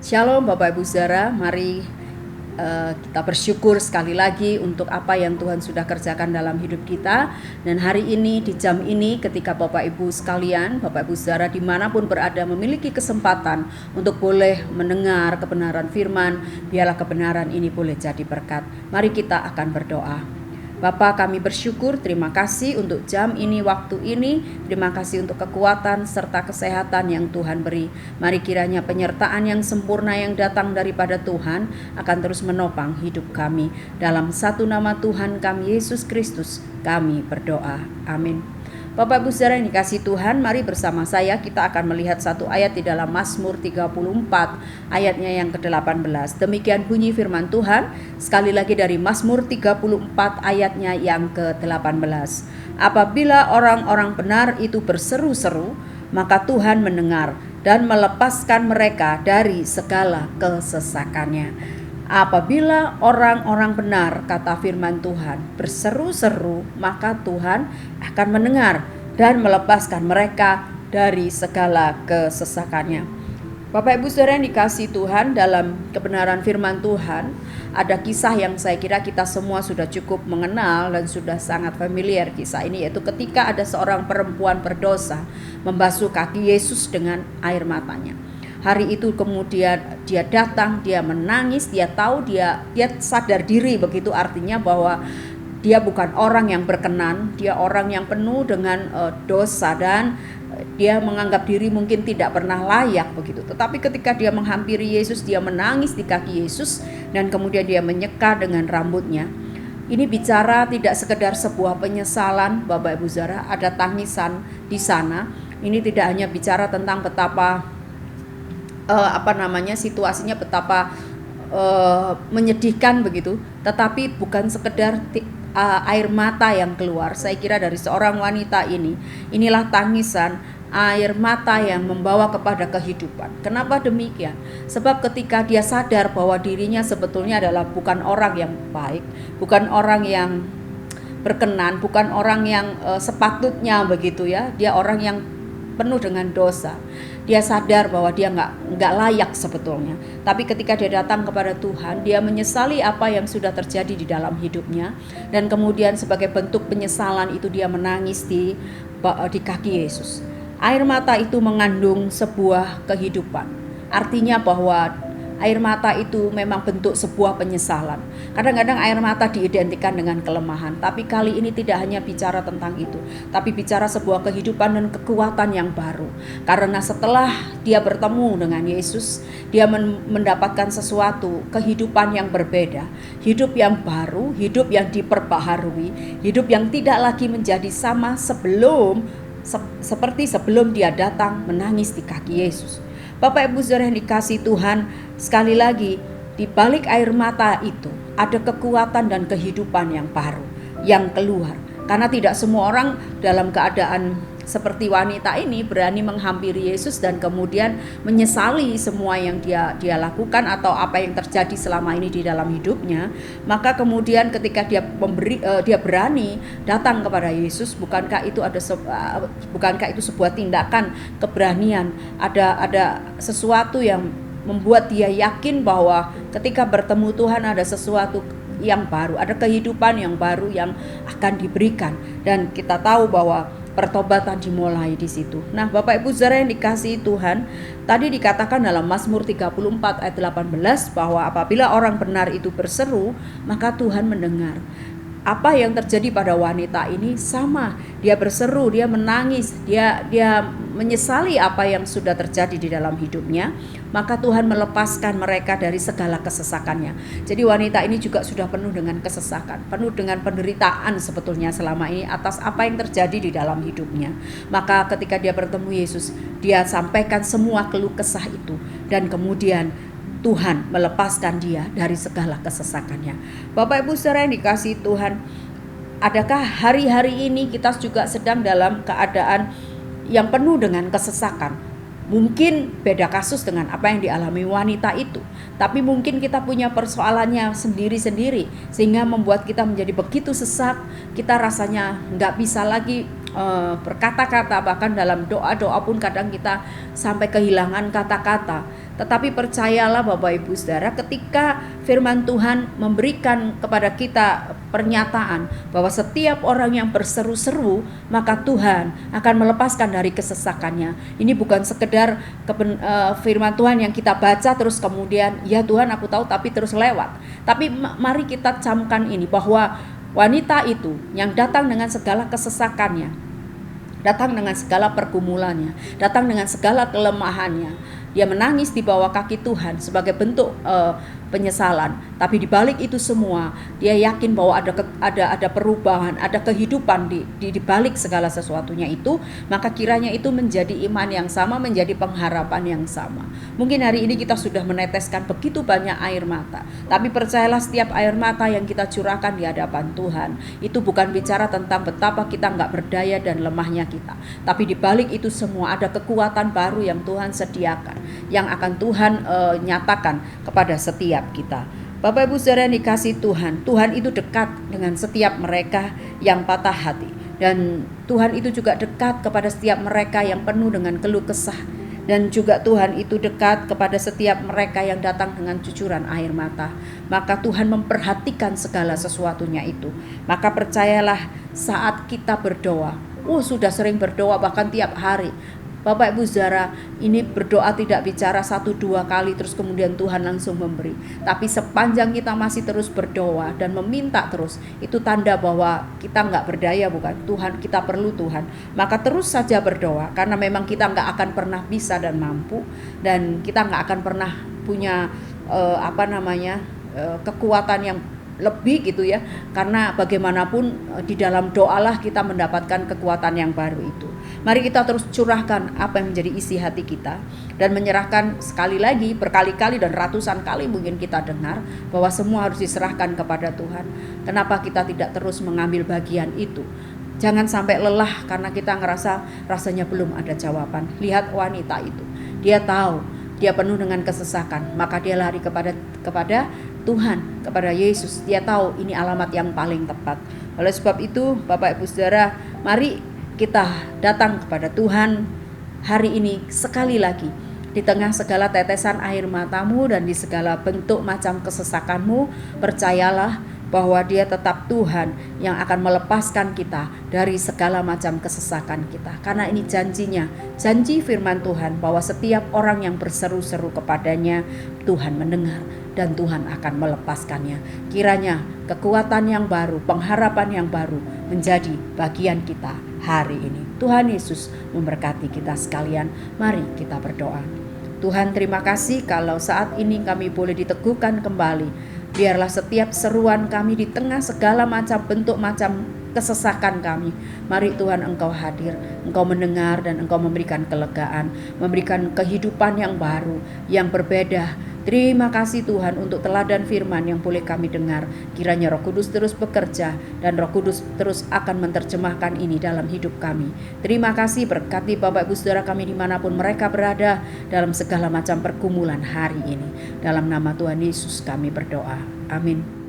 Shalom Bapak Ibu Saudara, mari kita bersyukur sekali lagi untuk apa yang Tuhan sudah kerjakan dalam hidup kita. Dan hari ini, di jam ini, ketika Bapak Ibu sekalian, Bapak Ibu Saudara dimanapun berada memiliki kesempatan untuk boleh mendengar kebenaran firman, biarlah kebenaran ini boleh jadi berkat. Mari kita akan berdoa. Bapa, kami bersyukur, terima kasih untuk jam ini, waktu ini. Terima kasih untuk kekuatan serta kesehatan yang Tuhan beri. Mari kiranya penyertaan yang sempurna yang datang daripada Tuhan akan terus menopang hidup kami. Dalam satu nama Tuhan kami, Yesus Kristus, kami berdoa. Amin. Bapak Ibu Saudara yang dikasihi Tuhan, mari bersama saya kita akan melihat satu ayat di dalam Mazmur 34 ayatnya yang ke-18. Demikian bunyi firman Tuhan, sekali lagi dari Mazmur 34 ayatnya yang ke-18. Apabila orang-orang benar itu berseru-seru, maka Tuhan mendengar dan melepaskan mereka dari segala kesesakannya. Apabila orang-orang benar, kata firman Tuhan, berseru-seru, maka Tuhan akan mendengar dan melepaskan mereka dari segala kesesakannya. Bapak Ibu Saudara yang dikasihi Tuhan, dalam kebenaran firman Tuhan ada kisah yang saya kira kita semua sudah cukup mengenal dan sudah sangat familiar kisah ini, yaitu ketika ada seorang perempuan berdosa membasuh kaki Yesus dengan air matanya. Hari itu kemudian dia datang, dia menangis, dia tahu dia sadar diri, begitu artinya bahwa dia bukan orang yang berkenan, dia orang yang penuh dengan dosa dan dia menganggap diri mungkin tidak pernah layak begitu. Tetapi ketika dia menghampiri Yesus, dia menangis di kaki Yesus dan kemudian dia menyeka dengan rambutnya. Ini bicara tidak sekedar sebuah penyesalan, Bapak Ibu Saudara, ada tangisan di sana. Ini tidak hanya bicara tentang betapa situasinya betapa menyedihkan begitu, tetapi bukan sekedar air mata yang keluar. Saya kira dari seorang wanita inilah tangisan air mata yang membawa kepada kehidupan. Kenapa demikian? Sebab ketika dia sadar bahwa dirinya sebetulnya adalah bukan orang yang baik, bukan orang yang berkenan, bukan orang yang sepatutnya begitu ya, dia orang yang penuh dengan dosa. Dia sadar bahwa dia nggak layak sebetulnya. Tapi ketika dia datang kepada Tuhan, dia menyesali apa yang sudah terjadi di dalam hidupnya. Dan kemudian sebagai bentuk penyesalan itu dia menangis di kaki Yesus. Air mata itu mengandung sebuah kehidupan. Artinya bahwa air mata itu memang bentuk sebuah penyesalan. Kadang-kadang air mata diidentikan dengan kelemahan, tapi kali ini tidak hanya bicara tentang itu, tapi bicara sebuah kehidupan dan kekuatan yang baru. Karena setelah dia bertemu dengan Yesus, dia mendapatkan sesuatu, kehidupan yang berbeda, hidup yang baru, hidup yang diperbaharui, hidup yang tidak lagi menjadi sama seperti sebelum dia datang menangis di kaki Yesus. Bapak Ibu Saudara yang dikasihi Tuhan, sekali lagi di balik air mata itu ada kekuatan dan kehidupan yang baru yang keluar. Karena tidak semua orang dalam keadaan seperti wanita ini berani menghampiri Yesus dan kemudian menyesali semua yang dia lakukan atau apa yang terjadi selama ini di dalam hidupnya. Maka kemudian ketika dia berani datang kepada Yesus, bukankah itu sebuah tindakan keberanian? Ada sesuatu yang membuat dia yakin bahwa ketika bertemu Tuhan ada sesuatu yang baru, ada kehidupan yang baru yang akan diberikan. Dan kita tahu bahwa pertobatan dimulai di situ. Nah, Bapak Ibu Saudara yang dikasihi Tuhan, tadi dikatakan dalam Mazmur 34 ayat 18 bahwa apabila orang benar itu berseru, maka Tuhan mendengar. Apa yang terjadi pada wanita ini sama, dia berseru, dia menangis, dia menyesali apa yang sudah terjadi di dalam hidupnya, maka Tuhan melepaskan mereka dari segala kesesakannya. Jadi wanita ini juga sudah penuh dengan kesesakan, penuh dengan penderitaan sebetulnya selama ini atas apa yang terjadi di dalam hidupnya. Maka ketika dia bertemu Yesus, dia sampaikan semua keluh kesah itu dan kemudian Tuhan melepaskan dia dari segala kesesakannya. Bapak Ibu Saudara yang dikasihi Tuhan, adakah hari-hari ini kita juga sedang dalam keadaan yang penuh dengan kesesakan? Mungkin beda kasus dengan apa yang dialami wanita itu, tapi mungkin kita punya persoalannya sendiri-sendiri sehingga membuat kita menjadi begitu sesak, kita rasanya nggak bisa lagi berkata-kata, bahkan dalam doa-doa pun kadang kita sampai kehilangan kata-kata. Tetapi percayalah Bapak Ibu Saudara, ketika firman Tuhan memberikan kepada kita pernyataan bahwa setiap orang yang berseru-seru, maka Tuhan akan melepaskan dari kesesakannya. Ini bukan sekedar firman Tuhan yang kita baca terus kemudian ya Tuhan aku tahu tapi terus lewat. Tapi mari kita camkan ini, bahwa wanita itu yang datang dengan segala kesesakannya, datang dengan segala pergumulannya, datang dengan segala kelemahannya, dia menangis di bawah kaki Tuhan sebagai bentuk penyesalan. Tapi di balik itu semua, dia yakin bahwa ada perubahan, ada kehidupan di balik segala sesuatunya itu. Maka kiranya itu menjadi iman yang sama, menjadi pengharapan yang sama. Mungkin hari ini kita sudah meneteskan begitu banyak air mata, tapi percayalah setiap air mata yang kita curahkan di hadapan Tuhan, itu bukan bicara tentang betapa kita nggak berdaya dan lemahnya kita. Tapi di balik itu semua ada kekuatan baru yang Tuhan sediakan, yang akan Tuhan nyatakan kepada setiap kita. Bapak Ibu Saudara yang dikasihi Tuhan, Tuhan itu dekat dengan setiap mereka yang patah hati, dan Tuhan itu juga dekat kepada setiap mereka yang penuh dengan keluh kesah, dan juga Tuhan itu dekat kepada setiap mereka yang datang dengan cucuran air mata. Maka Tuhan memperhatikan segala sesuatunya itu. Maka percayalah saat kita berdoa, sudah sering berdoa bahkan tiap hari. Bapak Ibu Saudara, ini berdoa tidak bicara 1-2 kali terus kemudian Tuhan langsung memberi. Tapi sepanjang kita masih terus berdoa dan meminta terus, itu tanda bahwa kita nggak berdaya, bukan? Tuhan, kita perlu Tuhan. Maka terus saja berdoa, karena memang kita nggak akan pernah bisa dan mampu, dan kita nggak akan pernah punya kekuatan yang lebih gitu ya, karena bagaimanapun di dalam doalah kita mendapatkan kekuatan yang baru itu. Mari kita terus curahkan apa yang menjadi isi hati kita, dan menyerahkan sekali lagi, berkali-kali dan ratusan kali mungkin kita dengar bahwa semua harus diserahkan kepada Tuhan. Kenapa kita tidak terus mengambil bagian itu? Jangan sampai lelah karena kita ngerasa rasanya belum ada jawaban. Lihat wanita itu, dia tahu dia penuh dengan kesesakan, maka dia lari kepada Tuhan, kepada Yesus. Dia tahu ini alamat yang paling tepat. Oleh sebab itu, Bapak Ibu Saudara, mari kita datang kepada Tuhan hari ini sekali lagi. Di tengah segala tetesan air matamu dan di segala bentuk macam kesesakanmu, percayalah bahwa Dia tetap Tuhan yang akan melepaskan kita dari segala macam kesesakan kita. Karena ini janjinya, janji firman Tuhan bahwa setiap orang yang berseru-seru kepadanya, Tuhan mendengar dan Tuhan akan melepaskannya. Kiranya kekuatan yang baru, pengharapan yang baru menjadi bagian kita hari ini. Tuhan Yesus memberkati kita sekalian. Mari kita berdoa. Tuhan, terima kasih kalau saat ini kami boleh diteguhkan kembali. Biarlah setiap seruan kami di tengah segala macam bentuk macam kesesakan kami, mari Tuhan Engkau hadir, Engkau mendengar dan Engkau memberikan kelegaan, memberikan kehidupan yang baru, yang berbeda. Terima kasih Tuhan untuk teladan firman yang boleh kami dengar. Kiranya Roh Kudus terus bekerja dan Roh Kudus terus akan menerjemahkan ini dalam hidup kami. Terima kasih, berkati Bapak Ibu Saudara kami dimanapun mereka berada dalam segala macam pergumulan hari ini. Dalam nama Tuhan Yesus kami berdoa. Amin.